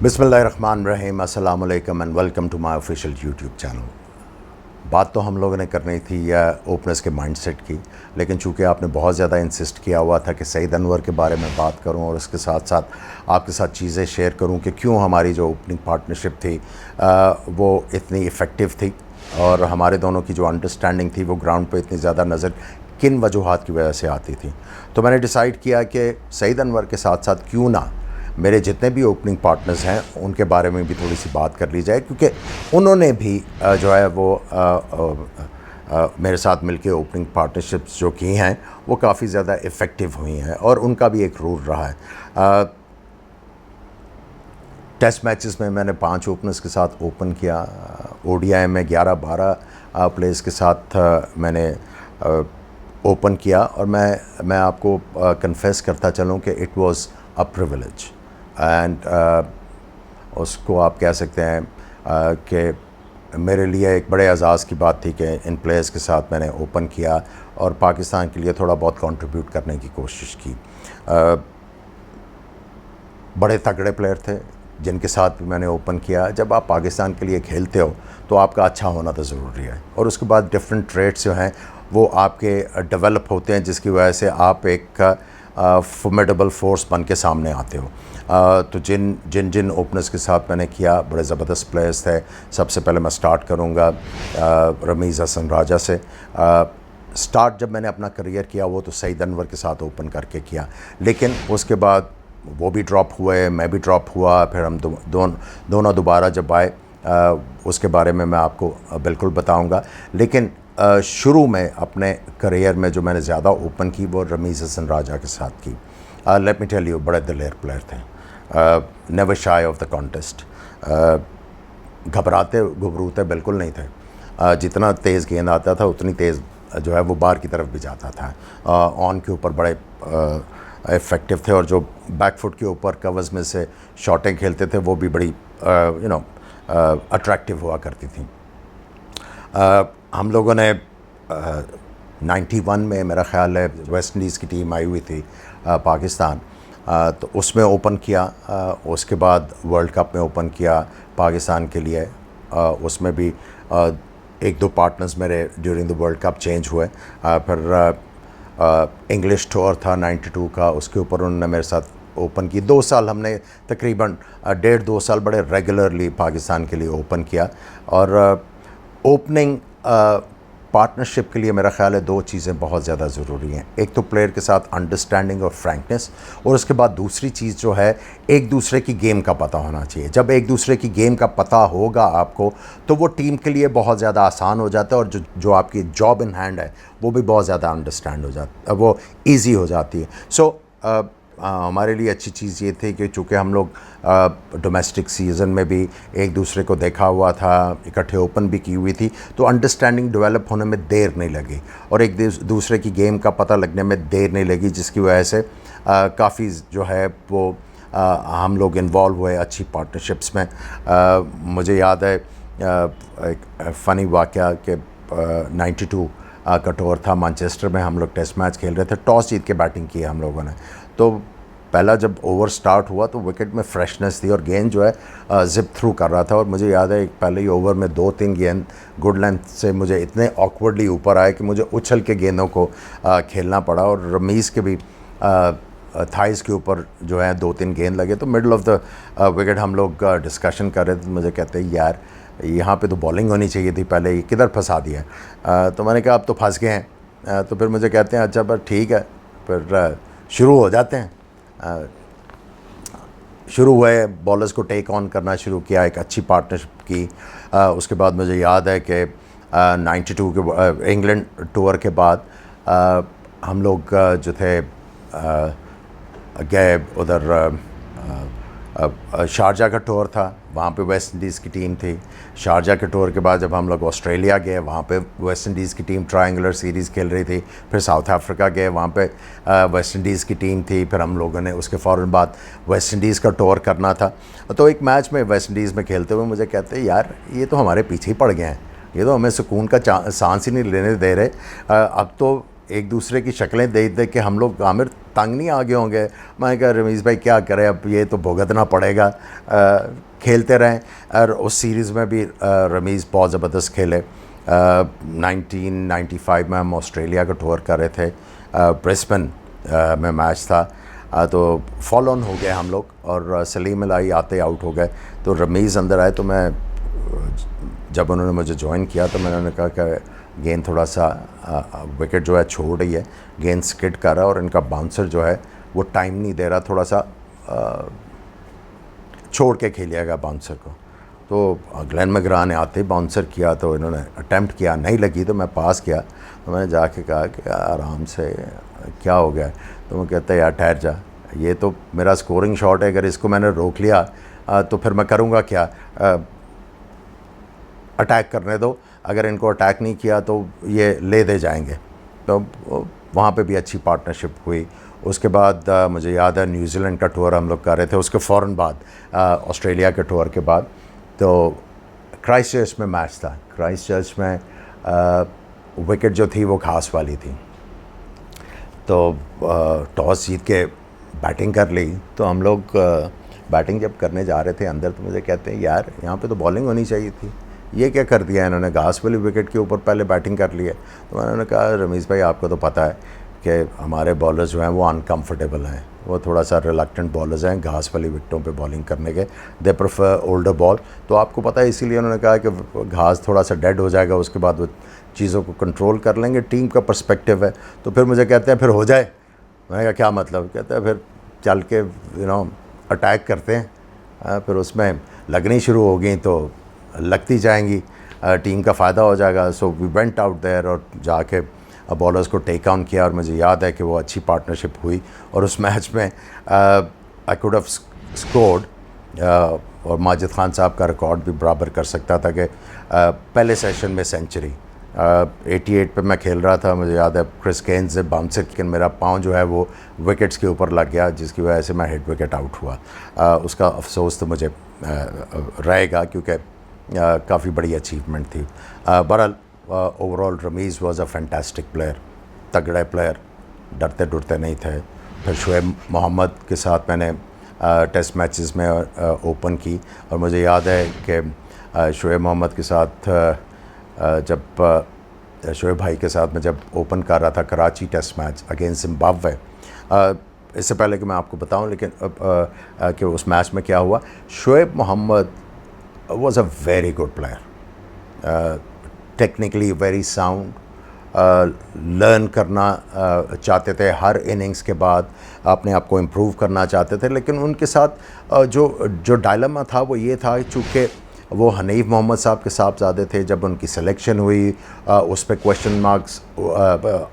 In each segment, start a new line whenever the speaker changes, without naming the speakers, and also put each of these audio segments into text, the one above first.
बिस्मिल्लाहिर्रहमानिर्रहीम, अस्सलाम वालेकुम and welcome to my official YouTube channel. बात तो हम लोगों ने करनी थी या ओपनर्स के माइंडसेट की, लेकिन चूंकि आपने बहुत ज़्यादा इंसिस्ट किया हुआ था कि सईद अनवर के बारे में बात करूं और उसके साथ साथ आपके साथ चीज़ें शेयर करूं कि क्यों हमारी जो ओपनिंग पार्टनरशिप थी वो इतनी इफ़ेक्टिव थी और हमारे दोनों की जो अंडरस्टैंडिंग थी वो ग्राउंड पे इतनी ज़्यादा नज़र किन वजूहात की वजह से आती थी। तो मैंने डिसाइड किया कि सईद अनवर के साथ साथ क्यों ना मेरे जितने भी ओपनिंग पार्टनर्स हैं उनके बारे में भी थोड़ी सी बात कर ली जाए, क्योंकि उन्होंने भी जो है वो मेरे साथ मिलके ओपनिंग पार्टनरशिप्स जो की हैं वो काफ़ी ज़्यादा इफ़ेक्टिव हुई हैं और उनका भी एक रोल रहा है। टेस्ट मैचेस में मैंने 5 ओपनर्स के साथ ओपन किया, ओडीआई में 11-12 प्लेयर्स के साथ मैंने ओपन किया और मैं आपको कन्फेस करता चलूँ कि it was a privilege and उसको आप कह सकते हैं कि मेरे लिए एक बड़े एजाज़ की बात थी कि इन प्लेयर्स के साथ मैंने ओपन किया और पाकिस्तान के लिए थोड़ा बहुत कंट्रीब्यूट करने की कोशिश की। बड़े तगड़े प्लेयर थे जिनके साथ भी मैंने ओपन किया। जब आप पाकिस्तान के लिए खेलते हो तो आपका अच्छा होना तो ज़रूरी है और उसके बाद डिफरेंट ट्रेड्स जो हैं वो आपके डेवलप होते हैं, जिसकी वजह से आप एक फॉर्मिडेबल फोर्स बन के सामने आते हो। तो जिन ओपनर्स के साथ मैंने किया बड़े ज़बरदस्त प्लेयर्स थे। सबसे पहले मैं स्टार्ट करूँगा रमीज़ हसन राजा से। स्टार्ट जब मैंने अपना करियर किया वो तो सईद अनवर के साथ ओपन करके किया, लेकिन उसके बाद वो भी ड्रॉप हुए, मैं भी ड्रॉप हुआ, फिर हम दोनों दोबारा जब आए उसके बारे में मैं आपको बिल्कुल बताऊँगा। लेकिन शुरू में अपने करियर में जो मैंने ज़्यादा ओपन की वो रमीज़ हसन राजा के साथ की। लेट मी टेल यू, बड़े दिलेर प्लेयर थे, never shy of the contest, घबराते घबरूते बिल्कुल नहीं थे। जितना तेज़ गेंद आता था उतनी तेज़ जो है वो बाहर की तरफ भी जाता था। ऑन के ऊपर बड़े इफ़ेक्टिव थे और जो बैकफुट के ऊपर कवर्स में से शॉटें खेलते थे वो भी बड़ी अट्रैक्टिव हुआ करती थी। हम लोगों ने 91 में मेरा ख़्याल है वेस्ट इंडीज़ की टीम आई हुई थी पाकिस्तान, तो उसमें ओपन किया। उसके बाद वर्ल्ड कप में ओपन किया पाकिस्तान के लिए। उसमें भी 1-2 पार्टनर्स मेरे during the world cup change हुए। फिर इंग्लिश टूर था 92 का, उसके ऊपर उन्होंने मेरे साथ ओपन की। 2 साल हमने तकरीबन 1.5-2 साल बड़े रेगुलरली पाकिस्तान के लिए ओपन किया। और ओपनिंग पार्टनरशिप के लिए मेरा ख़्याल है 2 चीज़ें बहुत ज़्यादा ज़रूरी हैं। एक तो प्लेयर के साथ अंडरस्टैंडिंग और फ्रैंकनेस, और उसके बाद दूसरी चीज़ जो है एक दूसरे की गेम का पता होना चाहिए। जब एक दूसरे की गेम का पता होगा आपको तो वो टीम के लिए बहुत ज़्यादा आसान हो जाता है और जो आपकी जॉब इन हैंड है वो भी बहुत ज़्यादा अंडरस्टैंड हो जाता, वो ईजी हो जाती है। सो हमारे लिए अच्छी चीज़ ये थी कि चूँकि हम लोग डोमेस्टिक सीज़न में भी एक दूसरे को देखा हुआ था, इकट्ठे ओपन भी की हुई थी, तो अंडरस्टैंडिंग डेवलप होने में देर नहीं लगी और एक दूसरे की गेम का पता लगने में देर नहीं लगी, जिसकी वजह से काफ़ी जो है वो हम लोग इन्वॉल्व हुए अच्छी पार्टनरशिप्स में। मुझे याद है एक फ़नी वाक़या कि 92 का टूर था, मैनचेस्टर में हम लोग टेस्ट मैच खेल रहे थे। टॉस जीत के बैटिंग की हम लोगों ने, तो पहला जब ओवर स्टार्ट हुआ तो विकेट में फ्रेशनेस थी और गेंद जो है जिप थ्रू कर रहा था। और मुझे याद है पहले ही ओवर में 2-3 गेंद गुड लेंथ से मुझे इतने ऑकवर्डली ऊपर आए कि मुझे उछल के गेंदों को खेलना पड़ा और रमीज़ के भी थाइस के ऊपर जो है 2-3 गेंद लगे। तो मिडल ऑफ द विकेट हम लोग डिस्कशन कर रहे थे, मुझे कहते हैं यार यहाँ पे तो बॉलिंग होनी चाहिए थी, पहले ये किधर फंसा दिया। तो मैंने कहा अब तो फंस गए हैं। तो फिर मुझे कहते हैं अच्छा पर ठीक है, फिर शुरू हो जाते हैं। शुरू हुए, बॉलर्स को टेक ऑन करना शुरू किया, एक अच्छी पार्टनरशिप की। उसके बाद मुझे याद है कि 92 के इंग्लैंड टूर के बाद हम लोग जो थे गए उधर, शारजा का टूर था, वहाँ पे वेस्ट इंडीज़ की टीम थी। शारजा के टूर के बाद जब हम लोग ऑस्ट्रेलिया गए, वहाँ पे वेस्ट इंडीज़ की टीम ट्रायंगुलर सीरीज़ खेल रही थी। फिर साउथ अफ्रीका गए, वहाँ पे वेस्ट इंडीज़ की टीम थी। फिर हम लोगों ने उसके फ़ौरन बाद वेस्ट इंडीज़ का टूर करना था। तो एक मैच में वेस्ट इंडीज़ में खेलते हुए मुझे कहते हैं यार ये तो हमारे पीछे ही पड़ गए हैं, ये तो हमें सुकून का सांस ही नहीं लेने दे रहे। अब तो एक दूसरे की शक्लें देख देख के हम लोग आमिर तंग नहीं आ गए होंगे। मैं कहा रमीज़ भाई क्या करें, अब ये तो भुगतना पड़ेगा। खेलते रहें। और उस सीरीज़ में भी रमीज़ बहुत ज़बरदस्त खेले। 1995 में हम ऑस्ट्रेलिया का टूर कर रहे थे, ब्रिस्बेन में मैच था। तो फॉल ऑन हो गए हम लोग और सलीम अलाई आते आउट हो गए। तो रमीज़ अंदर आए, तो मैं जब उन्होंने मुझे ज्वाइन किया तो मैंने उन्हें कहा कि गेंद थोड़ा सा विकेट जो है छोड़ रही है, गेंद स्किड कर रहा है और इनका बाउंसर जो है वो टाइम नहीं दे रहा, थोड़ा सा छोड़ के खेलिएगा बाउंसर को। तो ग्लेन मैग्रा ने आते ही बाउंसर किया, तो इन्होंने अटैम्प्ट किया, नहीं लगी तो मैं पास किया। तो मैंने जाके कहा कि आराम से, क्या हो गया? तो वो कहता है यार ठहर जा, ये तो मेरा स्कोरिंग शॉट है, अगर इसको मैंने रोक लिया तो फिर मैं करूँगा क्या? अटैक करने दो, अगर इनको अटैक नहीं किया तो ये ले दे जाएंगे। तो वहाँ पे भी अच्छी पार्टनरशिप हुई। उसके बाद मुझे याद है न्यूजीलैंड का टूर हम लोग कर रहे थे, उसके फ़ौरन बाद ऑस्ट्रेलिया के टूर के बाद तो क्राइस्ट चर्च में मैच था। क्राइस्ट चर्च में विकेट जो थी वो घास वाली थी। तो टॉस जीत के बैटिंग कर ली। तो हम लोग बैटिंग जब करने जा रहे थे अंदर, तो मुझे कहते हैं यार यहाँ पे तो बॉलिंग होनी चाहिए थी, ये क्या कर दिया इन्होंने, घास वाली विकेट के ऊपर पहले बैटिंग कर ली है। तो मैंने कहा रमीज़ भाई आपको तो पता है कि हमारे बॉलर्स जो हैं वो अनकम्फर्टेबल हैं, वो थोड़ा सा रिलक्टेंट बॉलर्स हैं घास वाली विकेटों पे बॉलिंग करने के, दे प्रेफर ओल्डर बॉल। तो आपको पता है इसीलिए उन्होंने कहा कि घास थोड़ा सा डेड हो जाएगा, उसके बाद वो चीज़ों को कंट्रोल कर लेंगे, टीम का पर्सपेक्टिव है। तो फिर मुझे कहते हैं फिर हो जाए। मैंने कहा क्या मतलब? कहते हैं फिर चल के अटैक करते हैं। फिर उसमें लगनी शुरू हो गई तो लगती जाएंगी, टीम का फ़ायदा हो जाएगा। So we went out there और जाके बॉलर्स को टेक ऑन किया और मुझे याद है कि वो अच्छी पार्टनरशिप हुई। और उस मैच में आई कुड हैव स्कोर्ड और माजिद खान साहब का रिकॉर्ड भी बराबर कर सकता था कि पहले सेशन में सेंचुरी। 88 पे मैं खेल रहा था, मुझे याद है क्रिस गेन से बाउंसर लेकिन मेरा पाँव जो है वो विकेट्स के ऊपर लग गया, जिसकी वजह से मैं हेड विकेट आउट हुआ। उसका अफसोस तो मुझे रहेगा क्योंकि काफ़ी बड़ी अचीवमेंट थी। बहरहाल overall Rameez was a fantastic player, तगड़े प्लेयर, डरते डरते नहीं थे। फिर शुएब मोहम्मद के साथ मैंने टेस्ट मैचेस में ओपन की और मुझे याद है कि शुएब मोहम्मद के साथ जब शुएब भाई के साथ मैं जब ओपन कर रहा था Karachi test match against Zimbabwe, इससे पहले कि मैं आपको बताऊं लेकिन कि उस मैच में क्या हुआ, Shoaib Mohammad was a very good player, technically very sound, learn करना चाहते थे, हर इनिंग्स के बाद अपने आप को इम्प्रूव करना चाहते थे। लेकिन उनके साथ जो डायलेमा था वो ये था, चूँकि वो हनीफ मोहम्मद साहब के साहबजादे थे, जब उनकी सिलेक्शन हुई उस पर क्वेश्चन मार्क्स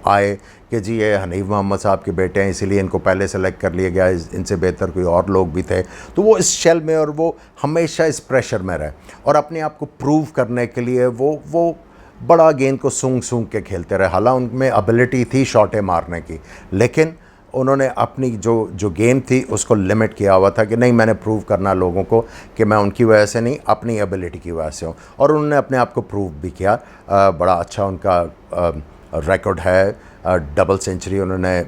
आए कि जी ये हनीफ मोहम्मद साहब के बेटे हैं इसीलिए इनको पहले सेलेक्ट कर लिया गया, इनसे बेहतर कोई और लोग भी थे। तो वो इस शेल में और वो हमेशा इस प्रेशर में रहे और अपने आप को प्रूव करने के लिए वो बड़ा गेंद को सूंघ सूंघ के खेलते रहे। हालांकि उनमें एबिलिटी थी शॉटें मारने की, लेकिन उन्होंने अपनी जो गेम थी उसको लिमिट किया हुआ था कि नहीं, मैंने प्रूव करना लोगों को कि मैं उनकी वजह से नहीं, अपनी एबिलिटी की वजह से हूँ। और उन्होंने अपने आप को प्रूव भी किया। बड़ा अच्छा उनका रिकॉर्ड है, डबल सेंचुरी उन्होंने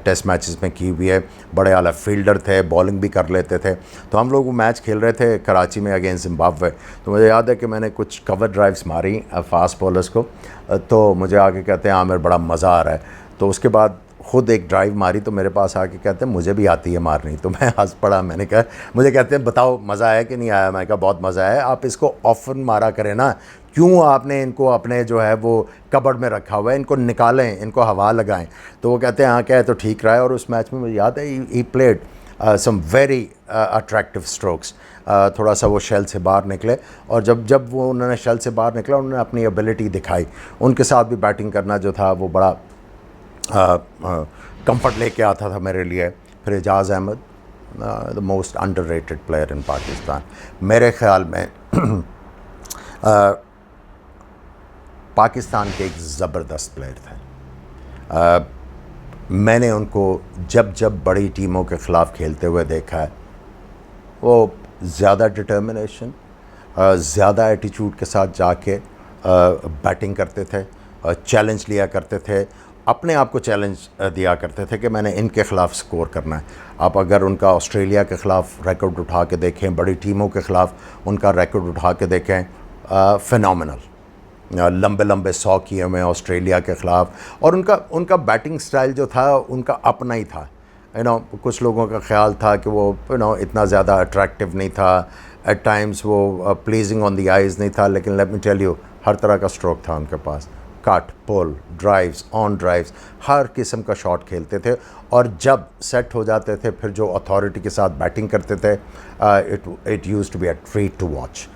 टेस्ट मैचेस में की हुई है। बड़े आला फील्डर थे, बॉलिंग भी कर लेते थे। तो हम लोग वो मैच खेल रहे थे कराची में अगेंस्ट जिम्बाब्वे। तो मुझे याद है कि मैंने कुछ कवर ड्राइव्स मारी फास्ट बॉलर्स को, तो मुझे आके कहते हैं आमिर बड़ा मज़ा आ रहा है। तो उसके बाद ख़ुद एक ड्राइव मारी तो मेरे पास आके कहते हैं मुझे भी आती है मारनी। तो मैं हंस पड़ा। मैंने कहा, मुझे कहते हैं बताओ मज़ा आया कि नहीं आया? मैं कहा बहुत मज़ा आया, आप इसको ऑफन मारा करें ना, क्यों आपने इनको अपने जो है वो कबर्ड में रखा हुआ है, इनको निकालें, इनको हवा लगाएं। तो वो कहते हैं हाँ क्या है, तो ठीक रहा है। और उस मैच में मुझे याद है he played some very attractive strokes. थोड़ा सा वो शेल से बाहर निकले और जब वो उन्होंने शेल से बाहर निकला उन्होंने अपनी एबिलिटी दिखाई। उनके साथ भी बैटिंग करना जो था वो बड़ा कंफर्ट लेके आता था मेरे लिए। फिर Ejaz Ahmed, the most underrated player in Pakistan मेरे ख़्याल में। पाकिस्तान के एक ज़बरदस्त प्लेयर थे। मैंने उनको जब बड़ी टीमों के ख़िलाफ़ खेलते हुए देखा है, वो ज़्यादा डिटर्मिनेशन, ज़्यादा एटीट्यूड के साथ जाके बैटिंग करते थे, चैलेंज लिया करते थे अपने आप को चैलेंज दिया करते थे कि मैंने इनके ख़िलाफ़ स्कोर करना है। आप अगर उनका ऑस्ट्रेलिया के ख़िलाफ़ रिकॉर्ड उठा के देखें, बड़ी टीमों के ख़िलाफ़ उनका रिकॉर्ड उठा के देखें, फ़िनोमिनल, लंबे लंबे 100 किए हुए ऑस्ट्रेलिया के ख़िलाफ़। और उनका बैटिंग स्टाइल जो था उनका अपना ही था। कुछ लोगों का ख्याल था कि वो इतना ज़्यादा अट्रैक्टिव नहीं था, एट टाइम्स वो प्लीजिंग ऑन द आइज़ नहीं था, लेकिन लेट मी टेल यू हर तरह का स्ट्रोक था उनके पास। Cut, pull, drives, on drives, हर किस्म का शॉट खेलते थे। और जब सेट हो जाते थे फिर जो अथॉरिटी के साथ बैटिंग करते थे, it used to be a treat to watch.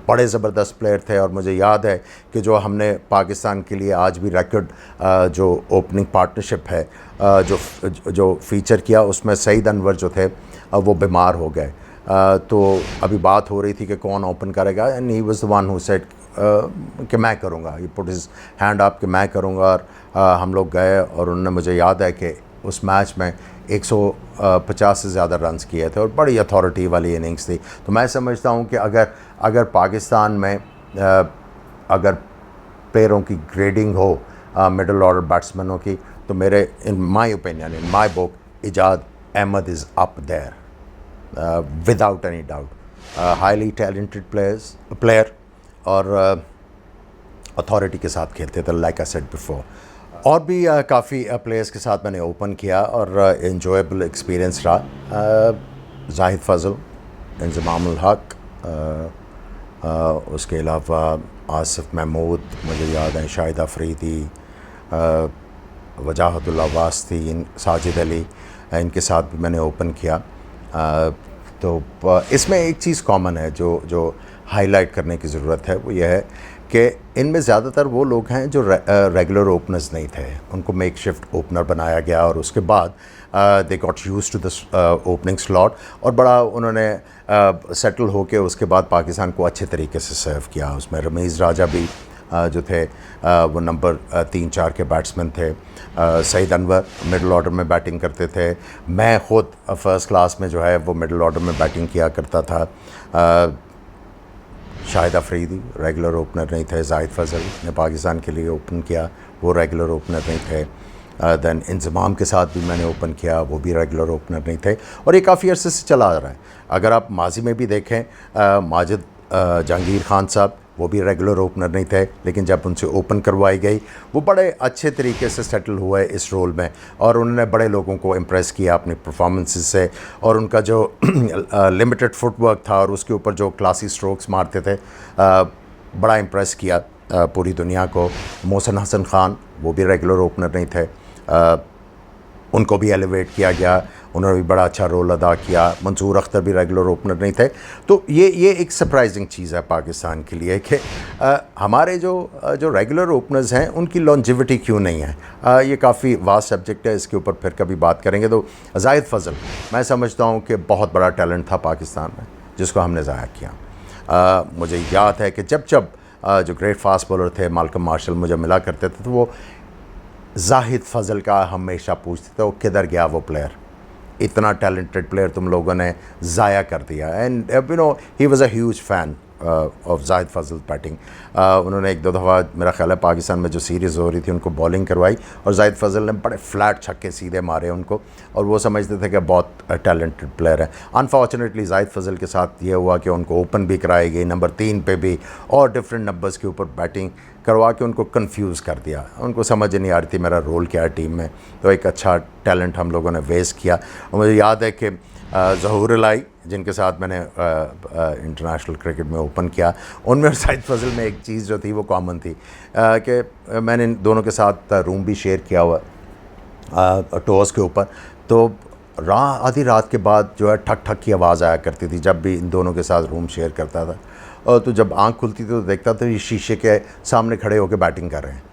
बड़े ज़बरदस्त प्लेयर थे। और मुझे याद है कि जो हमने पाकिस्तान के लिए आज भी रिकॉर्ड जो ओपनिंग पार्टनरशिप है जो फीचर किया, उसमें सईद अनवर जो थे वो बीमार हो गए। तो अभी बात हो रही थी कि कौन ओपन करेगा, and he was the one who said कि मैं करूँगा। ये पुट हिज हैंड अप कि मैं करूँगा। और हम लोग गए और उन्होंने, मुझे याद है कि उस मैच में 150 से ज़्यादा रन्स किए थे और बड़ी अथॉरिटी वाली इनिंग्स थी। तो मैं समझता हूँ कि अगर पाकिस्तान में अगर प्लेयरों की ग्रेडिंग हो मिडल ऑर्डर बैट्समैनों की, तो मेरे in my opinion, in my book, Ijaz Ahmed is up there without any doubt. Highly talented player और अथॉरिटी के साथ खेलते थे, लाइक आई सेड बिफोर। और भी काफ़ी प्लेयर्स के साथ मैंने ओपन किया और एंजॉयबल एक्सपीरियंस रहा। जाहिद फजल, इंज़माम उल हक, उसके अलावा आसिफ महमूद, मुझे याद है शाहिद अफरीदी, वजाहतुल्लाह वास्ती, साजिद अली, इनके साथ भी मैंने ओपन किया। तो इसमें एक चीज़ कॉमन है जो हाईलाइट करने की ज़रूरत है, वो ये है कि इनमें ज़्यादातर वो लोग हैं जो रेगुलर ओपनर्स नहीं थे, उनको मेक शिफ्ट ओपनर बनाया गया और उसके बाद they got use to the opening slot और बड़ा उन्होंने सेटल होके उसके बाद पाकिस्तान को अच्छे तरीके से सर्व किया। उसमें रमीज़ राजा भी जो थे वो नंबर 3-4 के बैट्समैन थे। सईद अनवर मिडल ऑर्डर में बैटिंग करते थे। मैं ख़ुद फ़र्स्ट क्लास में जो है वो मिडल ऑर्डर में बैटिंग किया करता था। शाहिद अफरीदी रेगुलर ओपनर नहीं थे। जाहिद फजल ने पाकिस्तान के लिए ओपन किया, वो रेगुलर ओपनर नहीं थे। दैन इंज़माम के साथ भी मैंने ओपन किया, वो भी रेगुलर ओपनर नहीं थे। और ये काफ़ी अरसे से चला आ रहा है। अगर आप माजी में भी देखें, माजिद जहांगीर खान साहब, वो भी रेगुलर ओपनर नहीं थे, लेकिन जब उनसे ओपन करवाई गई वो बड़े अच्छे तरीके से सेटल हुए इस रोल में और उन्होंने बड़े लोगों को इम्प्रेस किया अपनी परफॉर्मेंसेस से। और उनका जो लिमिटेड फुटवर्क था और उसके ऊपर जो क्लासी स्ट्रोक्स मारते थे, बड़ा इम्प्रेस किया पूरी दुनिया को। मोहसिन हसन खान, वो भी रेगुलर ओपनर नहीं थे, उनको भी एलिवेट किया गया, उन्होंने भी बड़ा अच्छा रोल अदा किया। मंसूर अख्तर भी रेगुलर ओपनर नहीं थे। तो ये एक सरप्राइजिंग चीज़ है पाकिस्तान के लिए कि हमारे जो रेगुलर ओपनर्स हैं उनकी लॉन्जिविटी क्यों नहीं है। ये काफ़ी वास्ट सब्जेक्ट है, इसके ऊपर फिर कभी बात करेंगे। तो जाहिद फजल मैं समझता हूँ कि बहुत बड़ा टैलेंट था पाकिस्तान में जिसको हमने ज़ाया किया। मुझे याद है कि जब जो ग्रेट फास्ट बॉलर थे माल्कम मार्शल मुझे मिला करते थे, तो वो जाहिद फजल का हमेशा पूछते थे वो किधर गया वो प्लेयर, इतना टैलेंटेड प्लेयर तुम लोगों ने ज़ाया कर दिया। And he was a huge fan of Zahid Fazal batting. उन्होंने एक दो दफ़ा मेरा ख्याल है पाकिस्तान में जो सीरीज़ हो रही थी उनको बॉलिंग करवाई और जाहिद फजल ने बड़े फ्लैट छक्के सीधे मारे उनको, और वो समझते थे कि बहुत टैलेंटेड प्लेयर है। अनफॉर्चुनेटली जाहिद फजल के साथ ये हुआ कि उनको ओपन भी कराई गई, नंबर 3 पे भी, और डिफरेंट नंबर्स के ऊपर बैटिंग करवा के उनको कंफ्यूज कर दिया। उनको समझ नहीं आ रही थी मेरा रोल क्या है टीम में। तो एक अच्छा टैलेंट हम लोगों ने वेस्ट किया। और मुझे याद है कि ज़हूर अलाई, जिनके साथ मैंने इंटरनेशनल क्रिकेट में ओपन किया, उनमें और जाहिद फजल में एक चीज़ जो थी वो कॉमन थी कि मैंने इन दोनों के साथ रूम भी शेयर किया हुआ टॉस के ऊपर। तो आधी रात के बाद जो है ठक ठक की आवाज़ आया करती थी जब भी इन दोनों के साथ रूम शेयर करता था। और तो जब आंख खुलती थी तो देखता था ये शीशे के सामने खड़े होकर बैटिंग कर रहे हैं।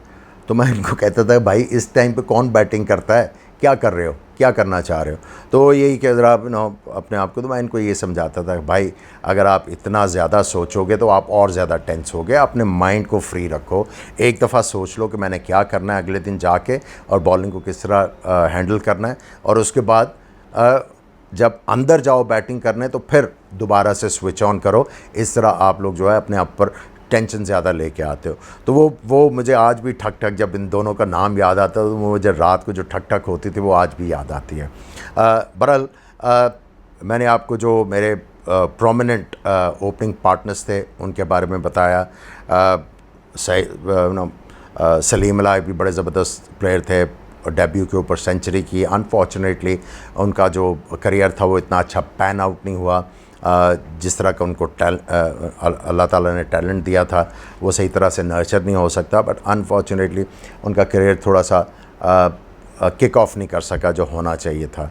तो मैं इनको कहता था भाई इस टाइम पे कौन बैटिंग करता है, क्या कर रहे हो, क्या करना चाह रहे हो। तो यही कि ज़रा अपने आप को, तो मैं इनको ये समझाता था भाई अगर आप इतना ज़्यादा सोचोगे तो आप और ज़्यादा टेंस होगे, अपने माइंड को फ्री रखो, एक दफ़ा सोच लो कि मैंने क्या करना है अगले दिन जाके और बॉलिंग को किस तरह हैंडल करना है, और उसके बाद जब अंदर जाओ बैटिंग करने तो फिर दोबारा से स्विच ऑन करो। इस तरह आप लोग जो है अपने आप पर टेंशन ज़्यादा लेके आते हो। तो वो मुझे आज भी ठक ठक, जब इन दोनों का नाम याद आता है तो मुझे रात को जो ठक ठक होती थी वो आज भी याद आती है। बहरहाल मैंने आपको जो मेरे प्रोमिनेंट ओपनिंग पार्टनर्स थे उनके बारे में बताया। सलीम अलाई भी बड़े ज़बरदस्त प्लेयर थे, डेब्यू के ऊपर सेंचुरी की। अनफॉर्चुनेटली उनका जो करियर था वो इतना अच्छा पैन आउट नहीं हुआ। जिस तरह का उनको अल्लाह ताला ने टैलेंट दिया था वो सही तरह से नर्चर नहीं हो सकता, बट अनफॉर्चुनेटली उनका करियर थोड़ा सा किक ऑफ नहीं कर सका जो होना चाहिए था।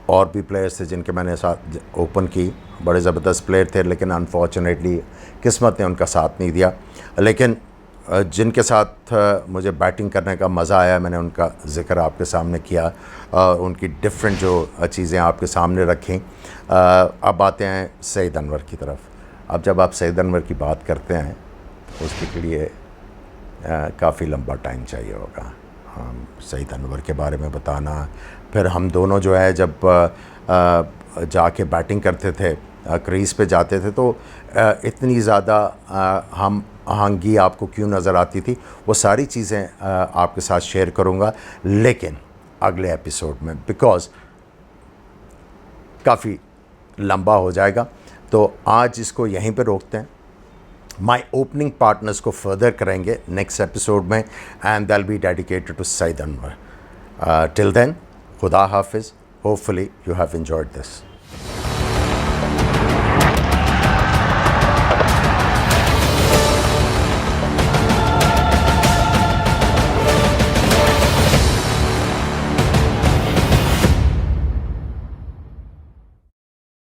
और भी प्लेयर्स थे जिनके मैंने साथ ओपन की, बड़े ज़बरदस्त प्लेयर थे, लेकिन अनफॉर्चुनेटली किस्मत ने उनका साथ नहीं दिया। लेकिन जिनके साथ मुझे बैटिंग करने का मज़ा आया, मैंने उनका ज़िक्र आपके सामने किया और उनकी डिफरेंट जो चीज़ें आपके सामने रखी। अब आते हैं सईद अनवर की तरफ। अब जब आप सईद अनवर की बात करते हैं उसके लिए काफ़ी लंबा टाइम चाहिए होगा। हम सईद अनवर के बारे में बताना, फिर हम दोनों जो है जब जाके बैटिंग करते थे, क्रीज़ पे जाते थे, तो इतनी ज़्यादा हम आहंगी आपको क्यों नज़र आती थी, वो सारी चीज़ें आपके साथ शेयर करूँगा, लेकिन अगले एपिसोड में, बिकॉज़ काफ़ी लंबा हो जाएगा। तो आज इसको यहीं पे रोकते हैं। माय ओपनिंग पार्टनर्स को फर्दर करेंगे नेक्स्ट एपिसोड में, and they'll be dedicated to Saeed Anwar. Till then, खुदा हाफिज़। Hopefully you have enjoyed this.